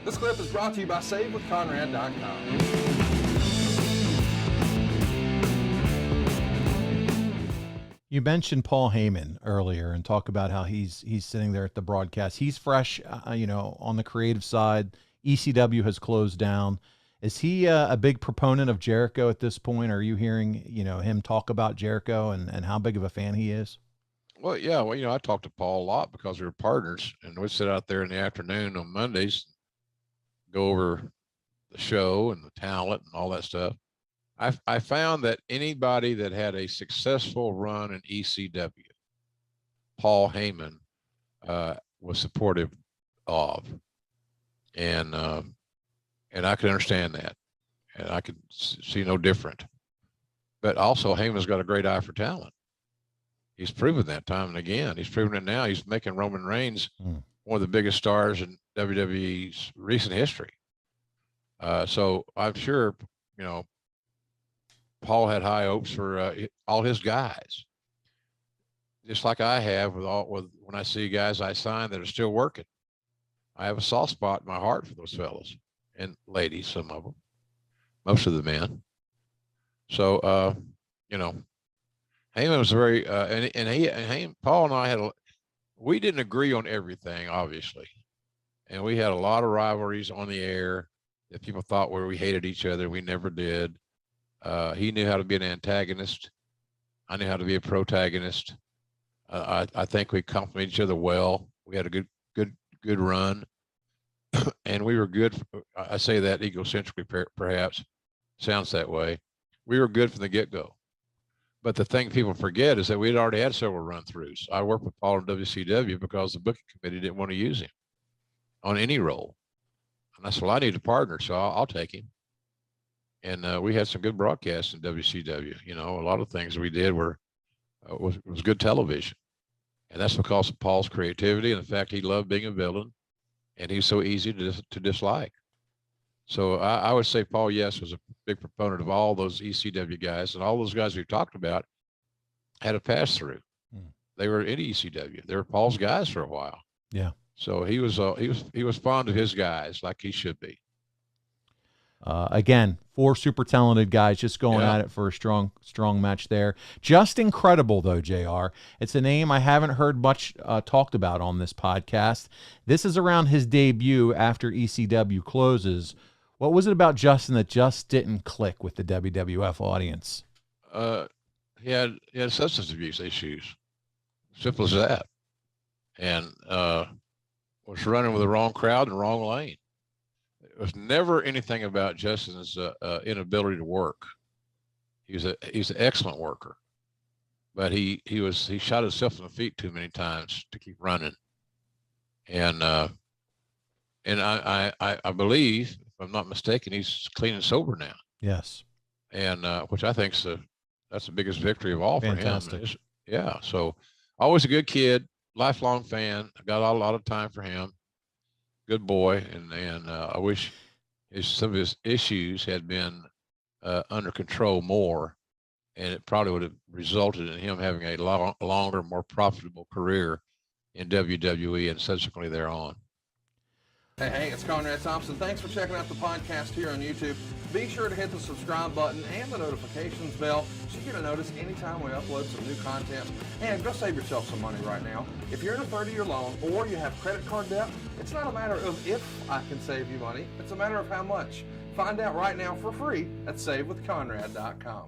This clip is brought to you by SaveWithConrad.com. You mentioned Paul Heyman earlier and talk about how he's sitting there at the broadcast. He's fresh, on the creative side. ECW has closed down. Is he a big proponent of Jericho at this point? Are you hearing, him talk about Jericho and how big of a fan he is? Well, yeah. Well, I talked to Paul a lot because we were partners, and we'd sit out there in the afternoon on Mondays, go over the show and the talent and all that stuff. I found that anybody that had a successful run in ECW, Paul Heyman was supportive of, and I could understand that, and I could see no different. But also, Heyman's got a great eye for talent. He's proven that time and again. He's proven it now. He's making Roman Reigns one of the biggest stars in WWE's recent history. So I'm sure, Paul had high hopes for all his guys, just like I have with when I see guys I sign that are still working. I have a soft spot in my heart for those fellas and ladies, some of them, most of the men. So, Heyman was very, Paul and I we didn't agree on everything, obviously. And we had a lot of rivalries on the air that people thought we hated each other. We never did. He knew how to be an antagonist. I knew how to be a protagonist. I think we complemented each other well. We had a good run, and we were good. I say that egocentrically, perhaps, sounds that way. We were good from the get-go. But the thing people forget is that we'd already had several run-throughs. I worked with Paul in WCW because the booking committee didn't want to use him on any role. And I said, well, I need a partner, so I'll take him. And we had some good broadcasts in WCW. A lot of things we did was good television. And that's because of Paul's creativity and the fact he loved being a villain, and he's so easy to dislike. So I would say Paul, yes, was a big proponent of all those ECW guys, and all those guys we've talked about had a pass through. They were in ECW. They were Paul's guys for a while. Yeah. So he was fond of his guys like he should be. Again, 4 super talented guys just going at it for a strong match there. Just incredible, though, JR. It's a name I haven't heard much talked about on this podcast. This is around his debut after ECW closes. What was it about Justin that just didn't click with the WWF audience? He had substance abuse issues. Simple as that. And was running with the wrong crowd in the wrong lane. It was never anything about Justin's inability to work. He's an excellent worker, but he shot himself in the feet too many times to keep running. And I believe, if I'm not mistaken, he's clean and sober now. Yes. And which I think that's the biggest victory of all Fantastic. for him. Yeah. So always a good kid, lifelong fan. I got a lot of time for him. Good boy, and I wish some of his issues had been under control more, and it probably would have resulted in him having a longer, more profitable career in WWE and subsequently thereon. Hey, it's Conrad Thompson. Thanks for checking out the podcast here on YouTube. Be sure to hit the subscribe button and the notifications bell so you get a notice anytime we upload some new content. And go save yourself some money right now. If you're in a 30-year loan or you have credit card debt, it's not a matter of if I can save you money. It's a matter of how much. Find out right now for free at SaveWithConrad.com.